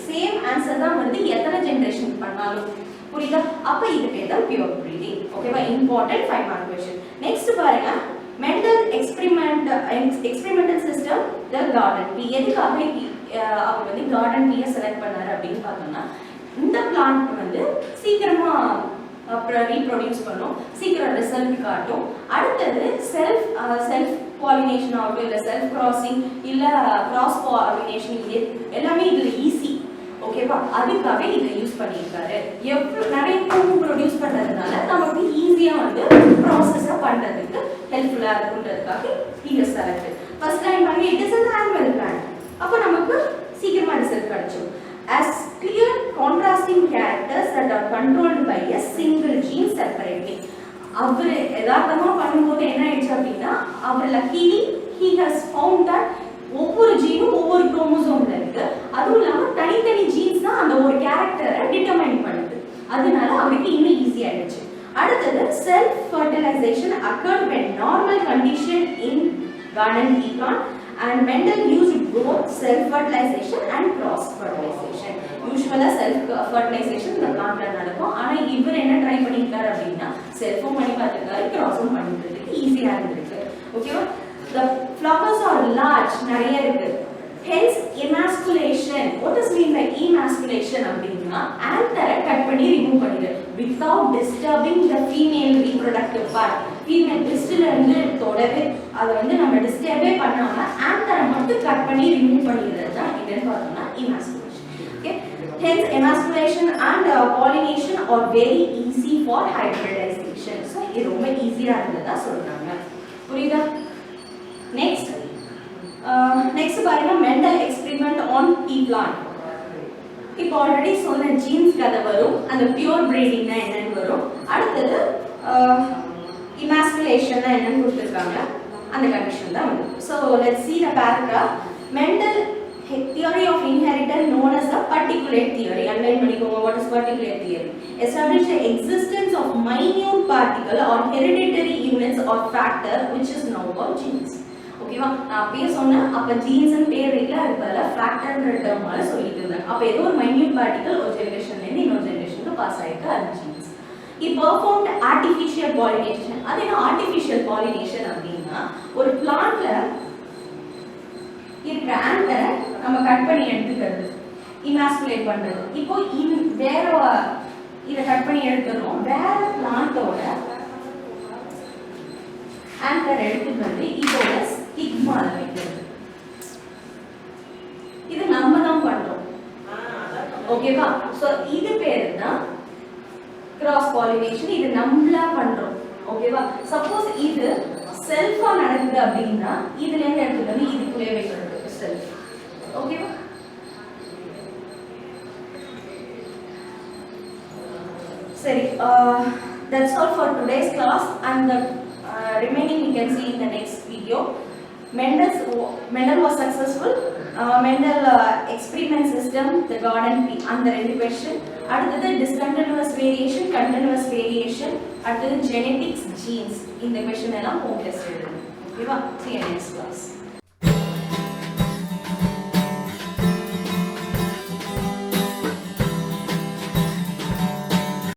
சேம் ஆன்சர் தான் வருது எத்தனை ஜெனரேஷன் பண்ணாலும். புரியுதா, அப்ப இது பேர் தான் pure breeding. ஓகேவா, இம்பார்ட்டன்ட் 5 மார்க் क्वेश्चन. நெக்ஸ்ட் பாருங்க, Mendel experimental system the garden bee. எதுக்காக அவர் வந்து garden bee செலக்ட் பண்ணாரு அப்படின்னு பார்த்தோம்னா இந்த பிளான்ட் வந்து சீக்கிரமா ரீப்ரொடியூஸ் பண்ணும், சீக்கிரம் ரிசல்ட் காட்டும். அடுத்தது செல்ஃப் பாலினேஷன் ஆகட்டும், இல்லை செல்ஃப் கிராசிங், இல்லை கிராஸ் பாலினேஷன், இது எல்லாமே இதில் ஈஸி. ஓகேவா, அதுக்காக இதை யூஸ் பண்ணியிருக்காரு. நிறைய பூ ப்ரொடியூஸ் பண்ணுறதுனால நமக்கு ஈஸியாக வந்து ப்ராசஸாக பண்ணுறதுக்கு ஹெல்ப்ஃபுல்லாக இருக்குன்றதுக்காக இதை செலக்ட். ஃபர்ஸ்ட் லைன் பாருங்க, it is an annual plan. அப்ப நமக்கு சீக்கிரமா ரிசல்ட் கிடைச்சிடும். As clear contrasting characters that are controlled by a single gene separately. அவர் யதார்த்தமா பண்ணும்போது என்ன ஆயிடுச்சு அப்படின்னா, அவர் luckily he has found that ஒவ்வொரு ஜீனும் ஒவ்வொரு குரோமோசோம்ல இருக்கு. அதுவும் இல்லாம தனித்தனி ஜீன்ஸ் தான் அந்த ஒரு கேரக்டரை டிட்டர்மைன் பண்ணுது. அதனால அவருக்கு இன்னும் ஈஸி ஆயிடுச்சு. அடுத்தது self fertilisation occurred when normal condition in garden econ and Mendel used both self fertilization and cross fertilization. யூசுவலா செல்ஃப் ஃபர்டிலைசேஷன் இந்த பிளான்ட்ல நடக்கும். ஆனா இவர் என்ன ட்ரை பண்ணிருக்காரு அப்படின்னா செல்ஃபும் பண்ணி பார்த்துருக்காரு, கிராஸும் பண்ணிக்கிறதுக்கு ஈஸியா இருந்திருக்கு. ஓகேவா? The flowers are large, நிறைய இருக்கு. Hence emasculation. What does mean by emasculation அப்படின்னா ஆந்தரை கட் பண்ணி ரிமூவ் பண்ணிடு without disturbing the female reproductive part. female pistil இருந்து தொடவே அதை வந்து நம்ம டிஸ்டர்பே பண்ணாம ஆந்தரை மட்டும் கட் பண்ணி ரிமூவ் பண்ணிடுறது தான் என்னன்னு பார்த்தோம்னா emasculation. Okay? Hence emasculation and pollination are very easy for hybridization. So இது ரொம்ப ஈஸியா இருந்ததா சொல்றாங்க. புரியுதா? Next பாருங்க, Mendel experiment on pea plant. இப்போ ஆல்ரெடி சொன்ன ஜீன்ஸ் கதை வரும், அந்த பியூர் பிரீடிங்னா என்னன்னு வரும். அடுத்தது emasculation என்னன்னு கொடுத்திருக்காங்க, அந்த கண்டிஷன் தான் வரும். So let's see the paragraph. Mendel theory of inheritance known as a particulate theory. Underline பண்ணிக்கோங்க, what is particulate theory? Established the existence of minute particle or hereditary units or factor which is now called genes. ஓகேவா? நான் அப்பயே சொன்னேன், அப்ப jeans பேர் இல்ல, அதுக்கு பதிலா ஃபேக்டர்ன்ற டேர்மால சொல்லிட்டு இருந்தேன். அப்ப ஏதோ ஒரு மைன்யூட் பார்ட்டிகல் ஒரு ஜெனரேஷன்ல இருந்து இன்னொரு ஜெனரேஷனுக்கு பாஸ் ஆயிருக்கு, அது jeans. He performed artificial pollination. அது என்ன artificial pollination அப்படின்னா, ஒரு பிளான்ட்ல இருக்கிற ஆந்தரை நம்ம கட் பண்ணி எடுத்துக்கிறது, emasculate பண்றது. இப்போ வேற இதை கட் பண்ணி எடுத்துறோம், வேற பிளான்ட்டோட ஆந்தரை எடுத்துட்டு வந்து இதோட ஸ்டிக்மால வைக்கிறது. இது நம்ம தான் பண்றோம். ஓகேவா? சோ இது பேரு தான் கிராஸ் பாலினேஷன். இது நம்மளா பண்றோம். ஓகேவா? சப்போஸ் இது செல்ஃபா நடக்குது அப்படின்னா இதுல இருந்து எடுத்துட்டு வந்து இதுக்குள்ளே வைக்கிறது செல்ஃப். ஓகேவா? சரி, that's all for today's class, and the remaining we can see in the next video. Mendel was successful. Mendel experiment system, the garden pea, and the ரெண்டு question. அடுத்தது discontinuous variation, continuous variation, அடுத்தது genetics, genes. இந்த question எல்லாம் home test எழுதணும். ஓகேவா? See you next class.